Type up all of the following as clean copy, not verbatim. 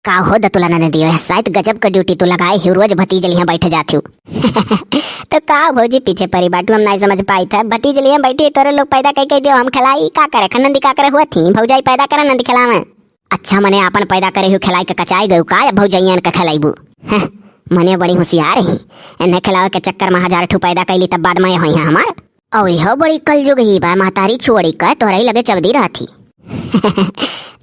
का हो दतुला ने दियो है शायद गजब का ड्यूटी तो लगाए ही रोज भतीजल यहाँ बैठे जाती हूँ। तो का भौजी पीछे परी बाटू हम नहीं समझ पाई था भतीजल यहाँ बैठी तोरे लोग पैदा कह दियो हम खिलाई का करे नंदी का करे हुआ थी भौजाई पैदा करे नंदी खिलावे। अच्छा मने अपन पैदा करे हुए खिलाई के कचाई गयू का या भौजैया का खिलाईबू। मने बड़ी होशियार ही इन्हें खिलावे के चक्कर में 1000 ठू पैदा कैली तब बाद में हुई है हमार और यह बड़ी कल जुग ही बा महतारी छोड़ी का तोरा ही लगे चबदी रहा थी।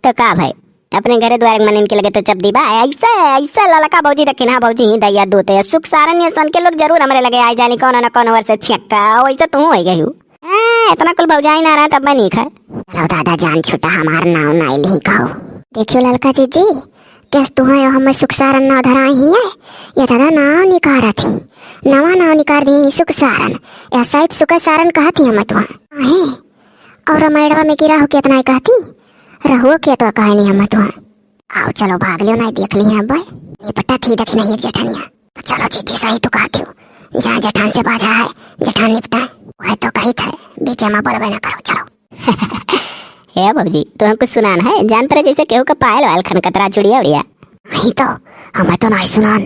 तो का भाई अपने घरे द्वार मन इनके लगे तो चबदी बा ऐसा ऐसा ललका भौजी रखी ना भौजी ही दैया दूते सुख सारन ये सुन के लोग जरूर हमरे लगे आई जाली कौन न कौन वर्ष छिक्का वैसे तू हो गई हूँ इतना कुल भौजाई ना रहा तब मैं नहीं खाए। चलो दादा जान छुटा हमार नाव नाई नहीं कहो देखियो ललका जीजी कैस तू है हम सुख सारन नाव धराई ही है ये दादा नाव निकारा थी नवा नाव निकार दी सुख सारन या शायद सुख सारन कहती हम तो है और मैडवा में गिरा हो कितना कहती रहो के तो कहली हम तो आओ चलो भाग लियो ना देख ली है भाई निपटा थी देखी नहीं एक जठानिया तो चलो जीजी सही तो कहती हूँ जहाँ जठान से बाजा है जठान निपटा वह तो कही था बीच में बोलबे ना करो चलो। हे बाबूजी तुम कुछ सुनान है जान पर जैसे केहू का पायल वाल खनकतरा चुड़िया उड़िया नहीं तो हमें तो नहीं सुनान।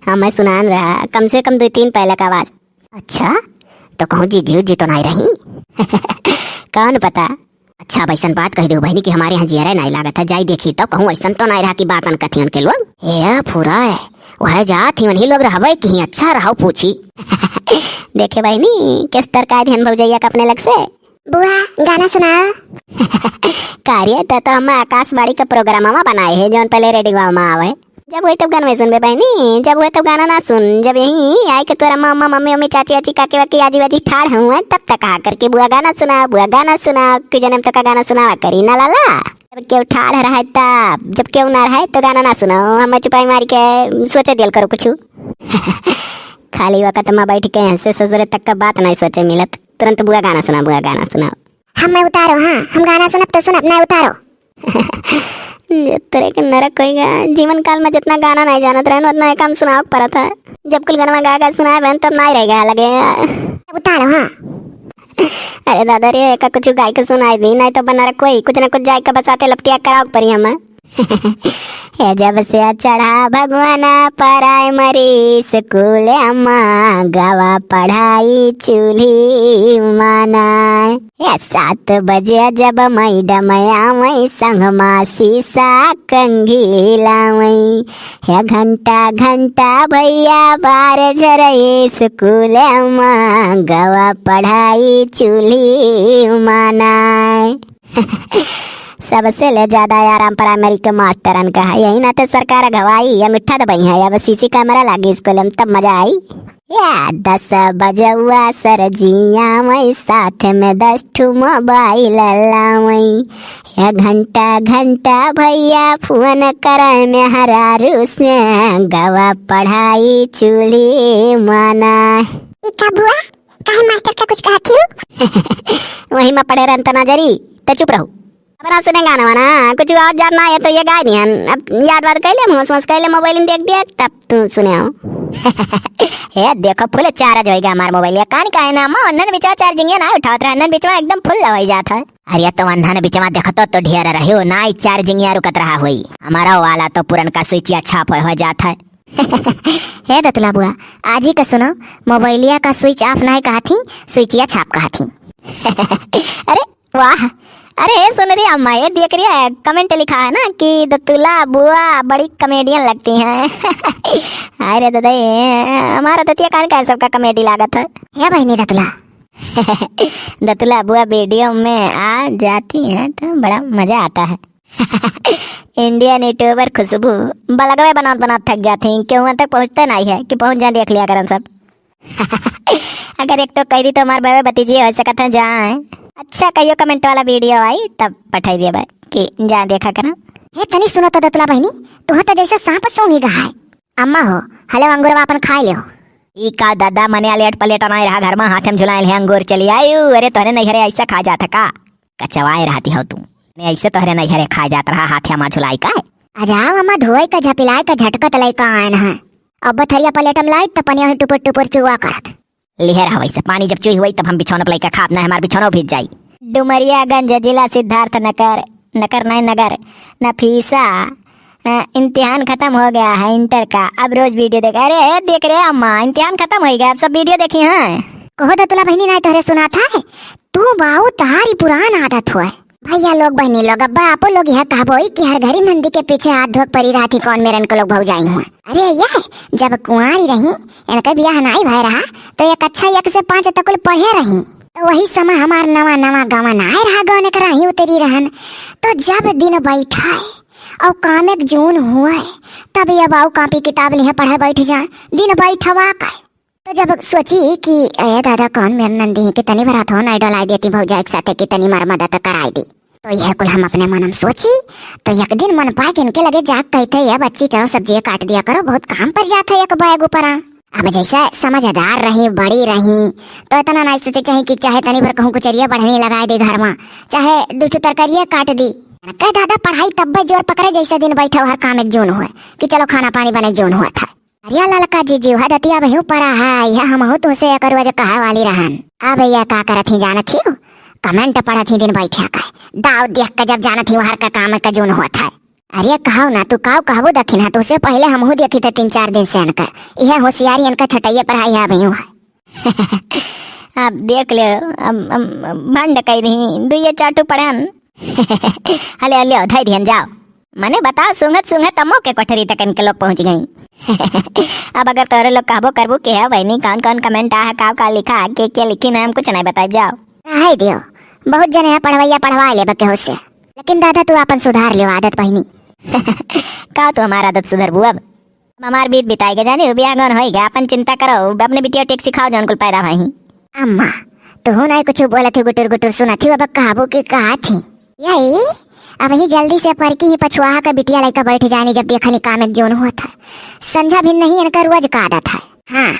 हमें सुनान रहा कम से कम 2-3 पहले का आवाज। अच्छा तो कहूँ जीजी उजी तो नहीं रही। कौन पता। अच्छा वैसन बात कह दो बहनी कि हमारे यहाँ जियरे नहीं लागत है जाई देखी तो कहूँ ऐसा तो नहीं रहा कि बात कथियन के लोग ये पूरा है वह जात ही वही लोग रहबे कि अच्छा रहो पूछी। देखे बहनी किस तरह का ध्यान भौजैया का अपने लग से बुआ गाना सुना। कार्य तो हम आकाशवाणी का प्रोग्राम बनाए है जो पहले रेडियो में आवे जब वही तब गाना सुनबे बहनी जब वही तब गाना ना सुन जब यही आए के तोरा मामा मम्मी मम्मी चाची चाची काके वाकी आजी बाजी ठाड़ हुए तब तक आ करके बुआ गाना सुना कि जन्म तक का गाना सुनावा करी ना लाला जब क्यों ठाड़ रहा तब जब क्यों ना रहा तो गाना ना सुनो हम चुपाई मारी के सोचे दिल करो कुछ। खाली वक्त में बैठ के हंसे ससुरे तक का बात नहीं सोचे मिलत तुरंत बुआ गाना सुनाओ। हम मैं उतारो हाँ हम गाना सुनब तो सुनब ना उतारो। तेरे के नरक होएगा जीवन काल में जितना गाना नहीं जानत रहन उतना काम सुनाओ पड़ा था जब कुल गाना गा सुनाए बहन तब नहीं रहेगा लगे उतारो हाँ। अरे दादा रे का कुछ गाय के सुनाई दी नहीं तो बना कोई कुछ ना कुछ जाय का बसाते लपटिया कराओ परी हम। हे जब से चढ़ा भगवान प्राइमरी स्कूल अम्मा गवा पढ़ाई चूल्ही माना 7 बजे जब मैडम आवई संग मासी सा कंघी लावई हे घंटा घंटा भैया बार झरई स्कूल अम्मा गवा पढ़ाई चूल्ही माना। सबसे ले ज्यादा आराम प्राइमरी के मास्टरन का है यही ना तो सरकार गवाई या मिठा दबाई है अब सीसी कैमरा लागी स्कूल में तब मजा आई या 10 बजुआ सरजिया वही साथ में 10 ठू मोबाइल लावई या घंटा घंटा भैया फोन करे में हरारू से गवा पढ़ाई चूल्ही माना। बुआ काहे मास्टर का कुछ कहती हूँ। वही में पढ़े रहता नजरी तो चुप रहो अपना सुने गाना वाना कुछ और जानना है तो ये गा दिया अब याद बात कर ले मुँह कर ले मोबाइल में देख तब तू सुने हो। हे देखो फुल चार्ज होएगा हमारा मोबाइल या कान का है ना मां अन्नन बिचवा चार्जिंग ना उठावत रहा अन्नन बिचवा एकदम फुल लवाई जाता है। अरे तो अंधन बिचवा देखतो तो ढेर रहे हो ना चार्जिंग या रुकत रहा हुई हमारा वाला तो पुरन का स्विच छाप हो जाता है। हे दतला बुआ आज ही का सुनो मोबाइलिया का स्विच ऑफ नहीं कहा थी स्विचिया छाप कहा थी। अरे वाह अरे सुन रही अम्मा ये देख रही है कमेंट लिखा है ना कि दतुला बुआ बड़ी कॉमेडियन लगती हैं। अरे दादा हमारा दतिया कान का सबका कॉमेडी लागत है या बहनी दतुला। दतुला बुआ वीडियो में आ जाती है तो बड़ा मजा आता है। इंडियन यूट्यूबर खुशबू बलगवे बनात थक जाती क्यों तक पहुँचते नहीं है कि पहुँच जाए देख लिया करन सब। अगर एक तो कह दी तो हमारे बेबे भतीजी हो सकता है जाए अच्छा कहियो कमेंट वाला वीडियो आई तब पठाई दिया भाई कि जा देखा करना। हे तनी सुनो तो दतुला बहनी तू तो जैसे सांप सोंगी है अम्मा हो हले अंगूर अपन खाई ले ई का दादा मने लेट पलेट नहीं रहा घर में हाथ में झुलाए ले अंगूर चली आयु अरे तोहरे नहीं हरे ऐसा खा जाता का कचवाए रहती हो तू ऐसे तोहरे नहीं हरे खा जाता रहा हाथ में झुलाई का आ जाओ अम्मा धोई का झपिलाई का झटकत लाई का आन है अब थरिया पलेटम लाई तो पनिया टुपर टुपर चुआ करत लिहे रहा वैसे पानी जब चुई हुई तब हम बिछौना पलाई का खाप ना हमारे बिछौना भीज जाई। डुमरियागंज जिला सिद्धार्थ नगर नगर नफीसा इम्तिहान खत्म हो गया है इंटर का, अब रोज वीडियो देख। अरे देख रहे अम्मा, इम्तिहान खत्म हो गया, अब सब वीडियो देखी हैं। कहो तो तुला बहनी नहीं तोरे सुना था, तू बाऊ तहारी पुरान आदत हुआ। भैया लोग बहनी लोग अब्बा आपो लोग यह कहबो कि हर घड़ी नंदी के पीछे हाथ धोक परी रही कौन मेरन को लोग भौजाई हुआ। अरे यह जब कुंवारी रही इनका ब्याह नहीं भय रहा तो एक अच्छा 1 से 5 तक पढ़े रही, तो वही समय हमार नवा नवा गवन आए रहा गौने कराही उतरी रहन। तो जब दिन बैठा और काम एक जून हुआ तब ये बाऊ कापी किताब लिए पढ़े बैठ जाए दिन बैठवा का। तो जब सोची कि ए दादा कौन मेरे नंदी के तनी भरा थो नहीं डलाई देती भौजा एक साथ की तनी मार मदद कराई दी। तो यह कुल हम अपने मन में सोची। तो एक दिन मन पाए कि इनके लगे जाग कहते ये बच्ची चलो सब्जी काट दिया करो, बहुत काम पर जाता है एक बैग ऊपर। अब जैसे समझदार रही बड़ी रही तो इतना नहीं सोचे चाहे कि चाहे तनी भर कहूँ कुचरिया बढ़ने लगा दे घर में, चाहे 2 तरकारियाँ काट दी। कह दादा पढ़ाई तब जोर पकड़े जैसे दिन बैठा हर काम एक जून हुआ कि चलो खाना पानी बने जून हुआ था। अरे ललका जी जीव दतिया बहू परा है यह हम तुमसे कर वजह कहा वाली रहन। अब भैया का करत थी जाना थी कमेंट पढ़ा थी दिन बैठा का दाव देख कर जब जाना थी हर का काम का जून हुआ था। अरे कहो ना तू कहबो दखिन है तो उससे पहले हम देखी थे 3-4 दिन से इनका यह होशियारी इनका छटैया पढ़ाई है भैया है। अब देख ले भंड कही रही 2 चाटू पढ़न। हले हले धैर्य जाओ मने बताओ सुंगत सुंगत तमो के कोठरी तक इनके लोग पहुंच गई। अब अगर तोरे लोग कहबो करबो के है बहनी कौन कौन कमेंट आ है का लिखा के क्या लिखी ना हम कुछ नहीं बताई जाओ। हाय दियो बहुत जने है पढ़वैया पढ़वा ले बके होसे, लेकिन दादा तू अपन सुधार लियो आदत बहनी। का तो हमारा आदत सुधर बुआ, हमार बीत बिताई के जाने बियाह गन होई गया, अपन चिंता करो अपने बिटिया टेक सिखाओ जौन कुल पैदा भाई। अम्मा तू नहीं कुछ बोलत थी गुटुर गुटुर सुना थी अब कहबो के कहा थी यही अब ही जल्दी से पर की ही पछुआ का बिटिया लेकर बैठ जानी जब देखनी काम एक जोन हुआ था संझा भी नहीं इनका रोज का आदत है। हाँ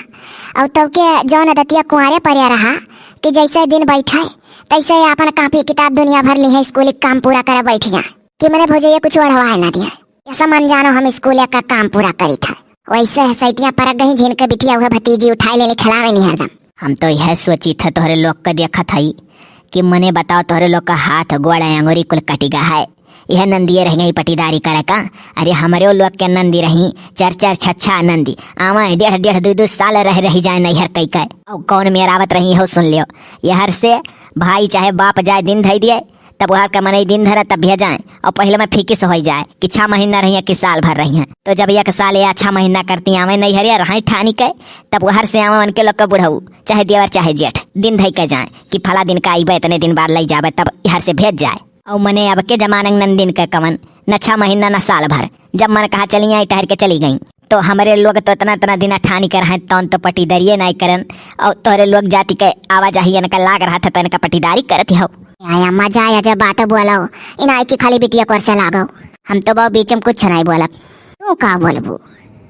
और तब के जौन दतिया कुंवारे पर रहा कि जैसे दिन बैठा तैसे अपन कापी किताब दुनिया भर ली है स्कूल काम पूरा कर बैठ जा कि मैंने भोजे कुछ ओढ़वा ना दिया ऐसा मन जानो हम स्कूल का काम पूरा करी था। वैसे सैतिया परक गई जिन के बिटिया हुआ भतीजी उठाए ले खिलावे नहीं हरदम। हम तो यह सोची था तोहरे लोग का देखा था कि मने बताओ तोहरे लोग का हाथ गोड़ा अंगुरी कुल कटिगा है यह नंदिये रह गई पटीदारी करे का। अरे हमारे लोग के नंदी रही 4-4 छच्छा नंदी आवा 1.5 2 साल रही जाए नैहर कई का और कौन मेरावत रही हो सुन लियो यहर से भाई चाहे बाप जाए दिन धई दिए तब वहां का मन दिन धरा तब भी जाए और पहले में फीकी से हो जाए कि 6 महीना रही है कि साल भर रही है। तो जब 1 साल या 6 महीना करती आवे नहीं हरिया रही ठानी के तब वहर से आवे उनके लोग का बुढ़ऊ चाहे देवर चाहे जेठ दिन धई के जाए कि फला दिन का आईबे इतने दिन बाद ले जावे तब यहाँ से भेज जाए। और मने अब के जमाने नंदिन के कवन न 6 महीना न साल भर जब मन कहा चली आई ठहर के चली गई। तो हमारे लोग तो इतना दिन ठानी कर हैं तौन तो पटीदारी नहीं करन और तोरे लोग जाति के आवाजाही इनका लाग रहा था तो इनका पटीदारी करती हो। आया मजा आया जब बात बोलो इन की खाली बिटिया को से लागो हम तो बहुत बीच में कुछ नहीं बोला तू का बोलबू।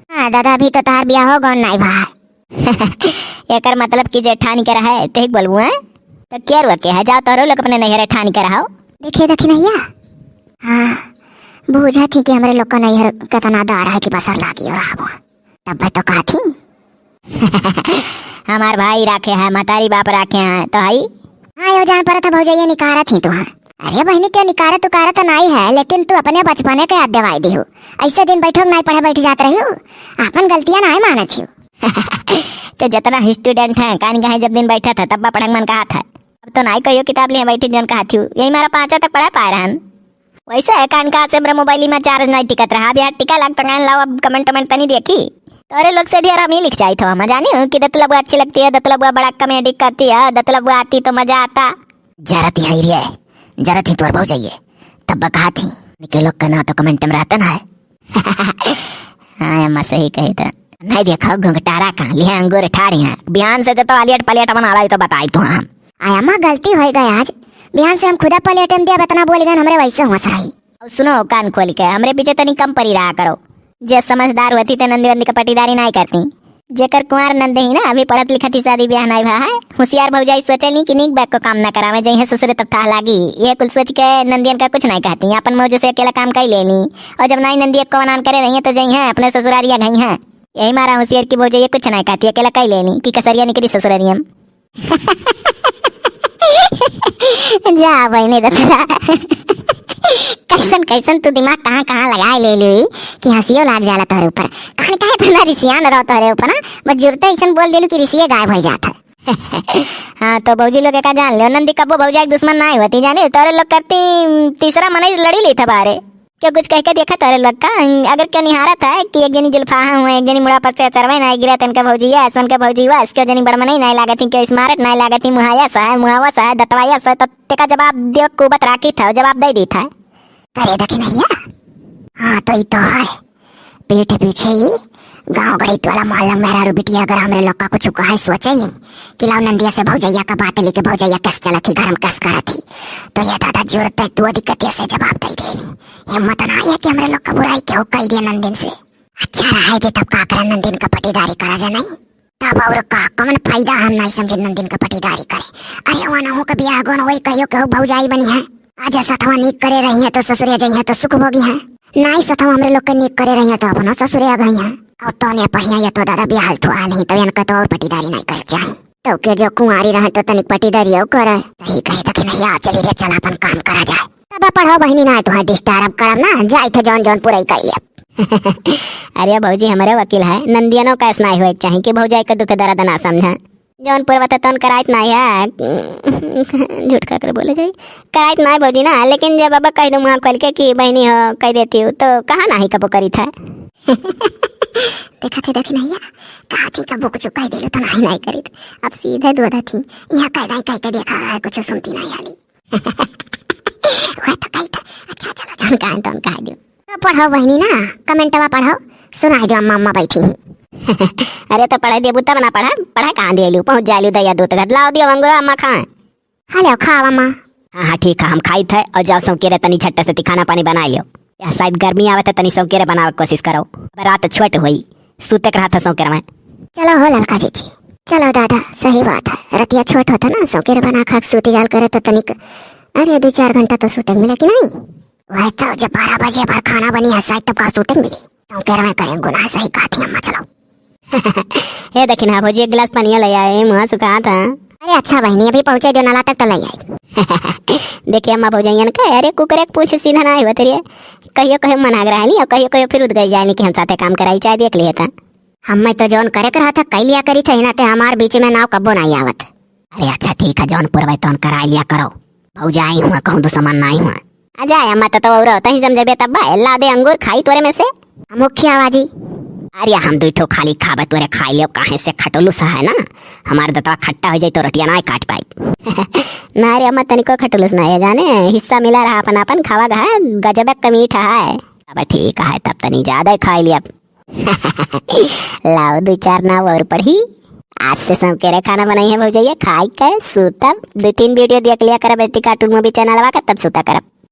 हाँ दादा अभी तो तार बिया हो गौन नहीं भाई। एक मतलब की जेठानी कर है ते बोलबू है तो क्या रुआ के है जाओ तोरो लोग अपने नैहर ठानी कर आओ देखिए देखी नहीं। हाँ बूझा थी कि हमारे लोग का नैहर कितना दार है कि बसर लागी और तब तो कहा थी। हमार भाई राखे हैं मतारी बाप राखे हैं तो आई हाँ यो जान पर था भौजैया निकारा थी तू। अरे बहनी क्या निकारा तो कारा तो नहीं है लेकिन तू अपने बचपने के याद दिवाई दी हो ऐसे दिन बैठो नहीं पढ़े बैठ जाते रही हो अपन गलतियां नहीं माने थी। तो जितना स्टूडेंट है कान कहे जब दिन बैठा था तब पढ़े मन कहा था अब तो नहीं कहियो किताब लिए बैठी जन कहा थी यही मारा 5 तक पढ़ा पाए रहन। वैसे है कान का से मेरा मोबाइल में चार्ज नहीं टिकट रहा यार टिका लगता है लाओ अब कमेंट तनी देखी तोरे लोग से ढेर हम लिख जाए तो मजा नहीं कि दतला बुआ अच्छी लगती है दतला बुआ बड़ा कॉमेडी करती है दतला बुआ आती तो मजा आता। जरा थी आई रे जरा थी तोर बहु जाइए तब कहा थी निके लोग का ना तो कमेंट में रहता ना है। हाँ अम्मा सही कही था नहीं देखा घुंघटारा का लिया अंगूर ठाड़ी है बिहान से जो तो अलियट पलियट बना लाई तो बताई तो हम आया माँ गलती हो गई आज बिहान से हम खुदा पलियट दिया बतना बोल गए हमरे वैसे हंस रही। सुनो कान खोल के हमरे पीछे तनी कम परी रहा करो जे समझदार होती तो नंदी नंदी का पटीदारी नहीं करती जेकर कुंवर नंदे ही ना अभी पढ़त लिखती शादी ब्याह नहीं भा है होशियार भौजाई सोचे नहीं कि नीक बैग को काम ना करावे जही ससुरे तब था लागी ये कुल सोच के नंदियन का कुछ नहीं कहती अपन मौज से अकेला काम कर ले ली और जब नहीं नंदी को वनान करे रही है तो जही है अपने ससुरारिया गई है यही मारा होशियार की भौजाई कुछ नहीं कहती अकेला कर ले ली कि कसरिया निकली ससुरारिया। जा बहनी दतला कैसन कैसन तू दिमाग कहाँ कहाँ लगाए ले ली कि हंसियो लाग जाला तोहरे ऊपर। कहानी काहे तना रिसियान रहो तोहरे ऊपर ना, बस जुरते ऐसन बोल देलू कि रिसिये गायब हो जाता है। हाँ तो भौजी लोग का जान लो, नंदी कब्बो भौजा दुश्मन ना होती जाने, तोरे लोग करती तीसरा मन लड़ी ली था बारे। क्यों कुछ कह के देखा तोरे लोग का, अगर क्यों निहारा था कि एक जनी जुल्फा हुए, एक जनी मुड़ा पर से चरवे ना गिरा तन का भौजी है, सोन का भौजी हुआ, इसके जनी बड़मनी नहीं लागत थी, क्यों स्मारक नहीं लागत थी, मुहाया सा है, मुहावा सा है, दतवाया सा, तो तेका जवाब देव कुबत राखी था, जवाब दे दी था। करे दखी नहीं। हाँ तो ये तो है, पीठ पीछे ही गाँव गड़ी टोला मोहल्ला मेहरा बिटिया अगर हमरे लोग का कुछ कहा सोचे ही कि लाओ नंदिया से भौजैया का बात लेके भौजैया कैस चला थी, घर में कैस करा थी, तो ये दादा जरूरत है तू दिक्कत से जवाब दे देनी। हिम्मत ना है कि हमरे लोग का बुराई क्यों कह दिया नंदिन से। अच्छा रहा दे तब का करा नंदिन का पटीदारी करा जा नहीं, तब और का कौन फायदा हम नहीं समझे नंदिन का पटीदारी करे। अरे वहाँ हो कभी आगो न वही कहियो कहो भौजाई बनी है, आज सथवा नीक करे रही है तो ससुरिया जई है तो सुख भोगी है, नहीं सथवा हमरे लोग के नीक करे रही है तो अपना ससुरिया गई है। और तो ने पहिया या तो दादा बिहाल तो आल ही, तब इनका तो और पटीदारी नहीं कर चाहे, तो के जो कुंवारी रहे तो तनिक पटीदारी और करे। सही कहे तो कि नहीं आ चली रे चल अपन काम करा जाए, तब पढ़ो बहनी ना तुम्हारे डिस्टर्ब करब ना, जाए थे जौन जौन पूरा कर लिया। अरे भौजी हमारे वकील है, नंदियनो कैस नहीं हुए चाहिए कि भौजाई का दुख दर्द ना समझा, जौन पूर्वत तौन कराइत नहीं है, झूठ कर बोले जाए कराइत नहीं भौजी ना, लेकिन जब अब कह दूँ मुँह खोल के कि बहनी हो कह देती हूँ तो कहाँ नहीं कबो करी था। देखा थे देखी नहीं कहा थी कबो कुछ कह दे तो नहीं करी, अब सीधे दूधा थी यहाँ कह के देखा है कुछ सुनती नहीं आली। वह तो कही था। अच्छा चलो जौन कहा तो कह दो, तो पढ़ो बहनी ना, कमेंटवा पढ़ो, सुनाई दो अम्मा अम्मा बैठी ही। अरे तो पढ़ाई दिया बुत्ता बना पढ़ा पढ़ा कहाँ दिलू, पहुँच जालू दैया दूत घर लाओ दियो अंगूर अम्मा खाए। हेलो खाओ अम्मा। हाँ हाँ ठीक है हम खाई थे, और जाओ सौ केरे तनी छट्टे से खाना पानी बना लियो, या शायद गर्मी आवे तो तनी सौ केरे बनावे कोशिश करो, रात छोट हुई सूते के रहा था सौ केरे में। चलो हो ललका जी, चलो दादा सही बात है, रतिया छोट होता ना सौ केरे बना खा सूती जाल करे तो तनिक, अरे 2-4 घंटा तो सूते मिले कि नहीं। वह तो जब 12 बजे भर खाना बनी है शायद तब का सूते मिले, सौ केरे में करें गुनाह। सही कहा थी अम्मा। चलो हे देखी ना भौजी एक गिलास पानी ले आए, मुँह सुखा था। अरे अच्छा बहनी अभी पहुंचे जो नाला तक तो ले आई। देखिए अम्मा भौजैया का अरे कुकरे पूछ सीधा ना हुआ तेरे, कहियो कहियो मनाग रहा ली और कहियो कहियो फिर उद गई जाए कि हम साथे काम कराई चाहे देख लिए था। हम तो जौन करे कर रहा था कई लिया करी थे ना, ते हमारे बीच में नाव कब्बो नहीं आवत। अरे अच्छा ठीक है जौन पुरवे तौन करा लिया करो, भौजाई हुआ कहूँ तो सामान नहीं हुआ आ जाए अम्मा तो और तही समझे तब ला दे अंगूर खाई तोरे में से मुखिया आवाजी। अरे हम दुठो खाली खाबे तोरे खाई लियो, काहे से खटोलू सा है ना, हमारे दतवा खट्टा हो जाए तो रोटियां ना काट पाई। ना रे अम्मा तनिको खटोलूस ना है जाने, हिस्सा मिला रहा अपन अपन खावा गा गजब का मीठा है। अब ठीक है तब तनी ज्यादा खा लिया। लाओ 2-4 नाव और पढ़ी, आज से सब केरे खाना बनाई है भौजैया, खाई के सूतब 2-3 वीडियो देख लिया कर बेटी कार्टून मूवी चैनल वा का, तब सूता करब।